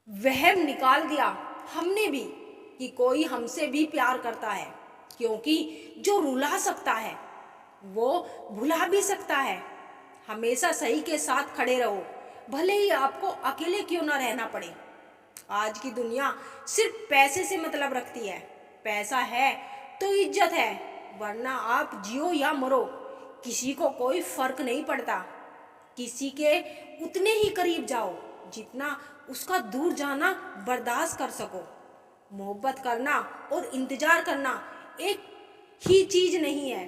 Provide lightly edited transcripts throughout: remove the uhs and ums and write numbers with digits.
वहम निकाल दिया हमने भी कि कोई हमसे भी प्यार करता है, क्योंकि जो रुला सकता है वो भुला भी सकता है। हमेशा सही के साथ खड़े रहो, भले ही आपको अकेले क्यों ना रहना पड़े। आज की दुनिया सिर्फ पैसे से मतलब रखती है। पैसा है तो इज्जत है, वरना आप जियो या मरो, किसी को कोई फर्क नहीं पड़ता। किसी के उतने ही करीब जाओ जितना उसका दूर जाना बर्दाश्त कर सको। मोहब्बत करना और इंतजार करना एक ही चीज नहीं है।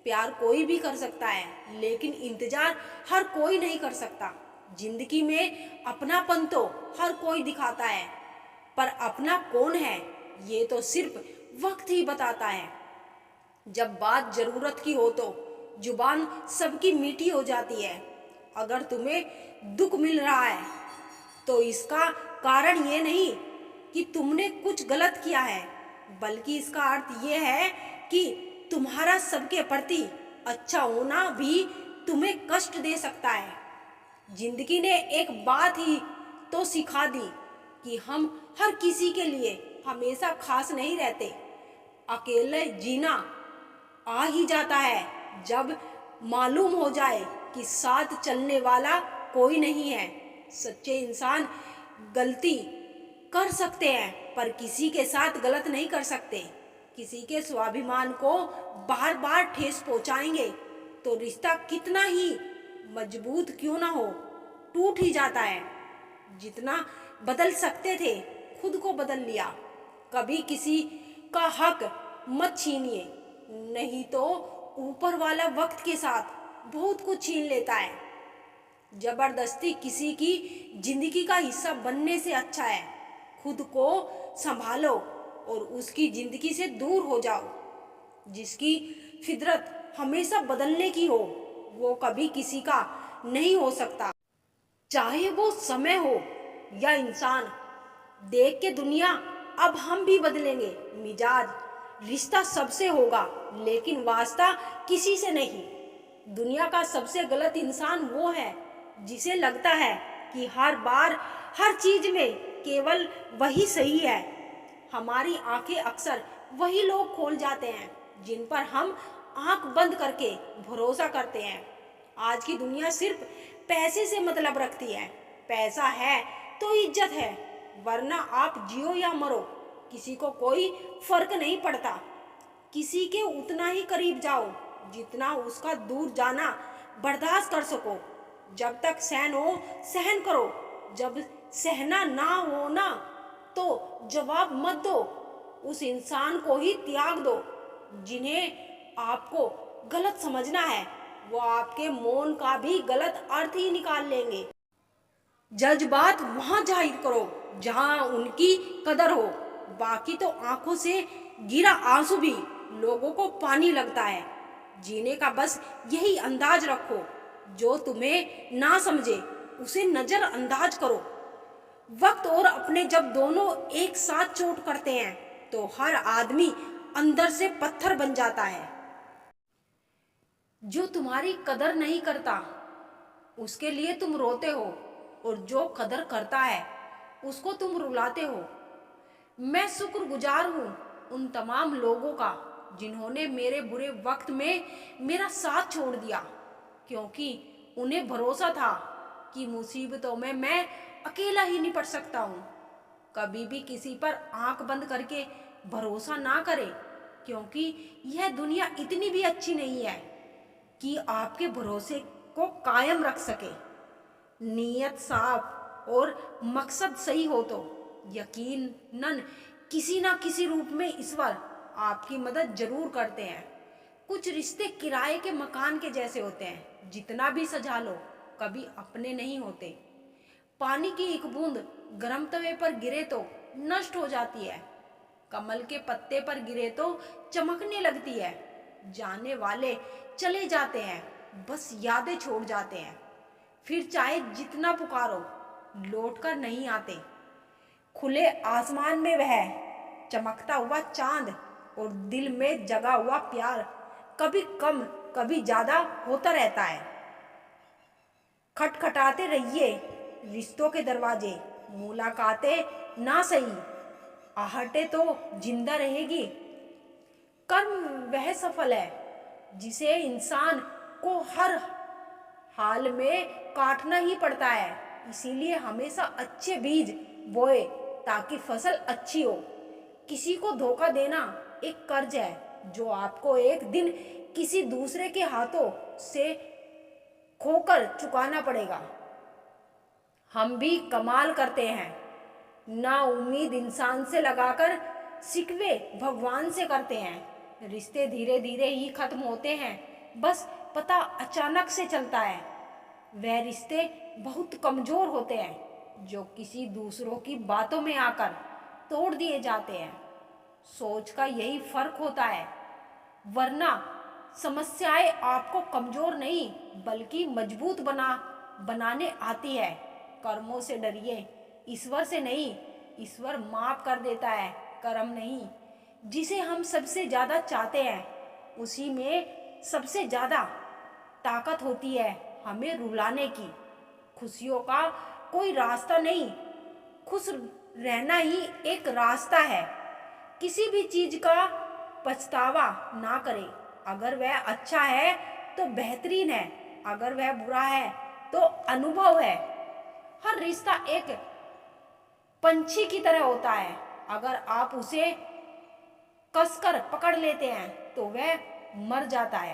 प्यार कोई भी कर सकता है, लेकिन इंतजार हर कोई नहीं कर सकता। जिंदगी में अपनापन तो हर कोई दिखाता है, पर अपना कौन है ये तो सिर्फ वक्त ही बताता है। जब बात जरूरत की हो तो जुबान सबकी मीठी हो जाती है। अगर तुम्हें दुख मिल रहा है तो इसका कारण ये नहीं कि तुमने कुछ गलत किया है, बल्कि इसका अर्थ ये है कि तुम्हारा सबके प्रति अच्छा होना भी तुम्हें कष्ट दे सकता है। जिंदगी ने एक बात ही तो सिखा दी कि हम हर किसी के लिए हमेशा खास नहीं रहते। अकेले जीना आ ही जाता है जब मालूम हो जाए कि साथ चलने वाला कोई नहीं है। सच्चे इंसान गलती कर सकते हैं, पर किसी के साथ गलत नहीं कर सकते। किसी के स्वाभिमान को बार बार ठेस पहुंचाएंगे तो रिश्ता कितना ही मजबूत क्यों ना हो, टूट ही जाता है। जितना बदल सकते थे खुद को बदल लिया। कभी किसी का हक मत छीनिए, नहीं तो ऊपर वाला वक्त के साथ बहुत कुछ छीन लेता है। जबरदस्ती किसी की जिंदगी का हिस्सा बनने से अच्छा है खुद को संभालो और उसकी जिंदगी से दूर हो जाओ। जिसकी फितरत हमेशा बदलने की हो वो कभी किसी का नहीं हो सकता, चाहे वो समय हो या इंसान। देख के दुनिया अब हम भी बदलेंगे मिजाज। रिश्ता सबसे होगा लेकिन वास्ता किसी से नहीं। दुनिया का सबसे गलत इंसान वो है जिसे लगता है कि हर बार हर चीज में केवल वही सही है। हमारी आंखें अक्सर वही लोग खोल जाते हैं जिन पर हम आंख बंद करके भरोसा करते हैं। आज की दुनिया सिर्फ पैसे से मतलब रखती है। पैसा है तो इज्जत है, वरना आप जियो या मरो, किसी को कोई फर्क नहीं पड़ता। किसी के उतना ही करीब जाओ जितना उसका दूर जाना बर्दाश्त कर सको। जब तक सहन हो सहन करो, जब सहना ना हो ना तो जवाब मत दो। उस इंसान को ही त्याग दो जिन्हें आपको गलत समझना है। वो आपके मौन का भी गलत अर्थ ही निकाल लेंगे। जज्बात वहां जाहिर करो जहां उनकी कदर हो, बाकी तो आंखों से गिरा आंसू भी लोगों को पानी लगता है। जीने का बस यही अंदाज रखो, जो तुम्हें ना समझे उसे नजरअंदाज करो। वक्त और अपने जब दोनों एक साथ चोट करते हैं तो हर आदमी अंदर से पत्थर बन जाता है। जो तुम्हारी कदर नहीं करता उसके लिए तुम रोते हो, और जो कदर करता है उसको तुम रुलाते हो। मैं शुक्रगुजार हूँ उन तमाम लोगों का जिन्होंने मेरे बुरे वक्त में मेरा साथ छोड़ दिया, क्योंकि उन्हें भरोसा था कि मुसीबतों में मैं अकेला ही निपट सकता हूँ। कभी भी किसी पर आंख बंद करके भरोसा ना करें, क्योंकि यह दुनिया इतनी भी अच्छी नहीं है कि आपके भरोसे को कायम रख सके। नीयत साफ और मकसद सही हो तो यकीनन किसी ना किसी रूप में ईश्वर आपकी मदद जरूर करते हैं। कुछ रिश्ते किराए के मकान के जैसे होते हैं, जितना भी सजा लो कभी अपने नहीं होते। पानी की एक बूंद गर्म तवे पर गिरे तो नष्ट हो जाती है, कमल के पत्ते पर गिरे तो चमकने लगती है। जाने वाले चले जाते हैं, बस यादें छोड़ जाते हैं। फिर चाहे जितना पुकारो लौट कर नहीं आते। खुले आसमान में वह चमकता हुआ चांद और दिल में जगा हुआ प्यार कभी कम कभी ज्यादा होता रहता है। खटखटाते रहिए रिश्तों के दरवाजे, मुलाकातें ना सही, आहटें तो जिंदा रहेगी। कर्म वह सफल है जिसे इंसान को हर हाल में काटना ही पड़ता है। इसीलिए हमेशा अच्छे बीज बोए ताकि फसल अच्छी हो। किसी को धोखा देना एक कर्ज है जो आपको एक दिन किसी दूसरे के हाथों से खोकर चुकाना पड़ेगा। हम भी कमाल करते हैं, ना उम्मीद इंसान से लगाकर शिकवे भगवान से करते हैं। रिश्ते धीरे धीरे ही खत्म होते हैं, बस पता अचानक से चलता है। वह रिश्ते बहुत कमजोर होते हैं जो किसी दूसरों की बातों में आकर तोड़ दिए जाते हैं। सोच का यही फर्क होता है, वरना समस्याएं आपको कमजोर नहीं बल्कि मजबूत बनाने आती है। कर्मों से डरिए, ईश्वर से नहीं। ईश्वर माफ कर देता है, कर्म नहीं। जिसे हम सबसे ज्यादा चाहते हैं उसी में सबसे ज्यादा ताकत होती है हमें रुलाने की। खुशियों का कोई रास्ता नहीं, खुश रहना ही एक रास्ता है। किसी भी चीज का पछतावा ना करें। अगर वह अच्छा है तो बेहतरीन है, अगर वह बुरा है तो अनुभव है। हर रिश्ता एक पंछी की तरह होता है, अगर आप उसे कसकर पकड़ लेते हैं तो वह मर जाता है।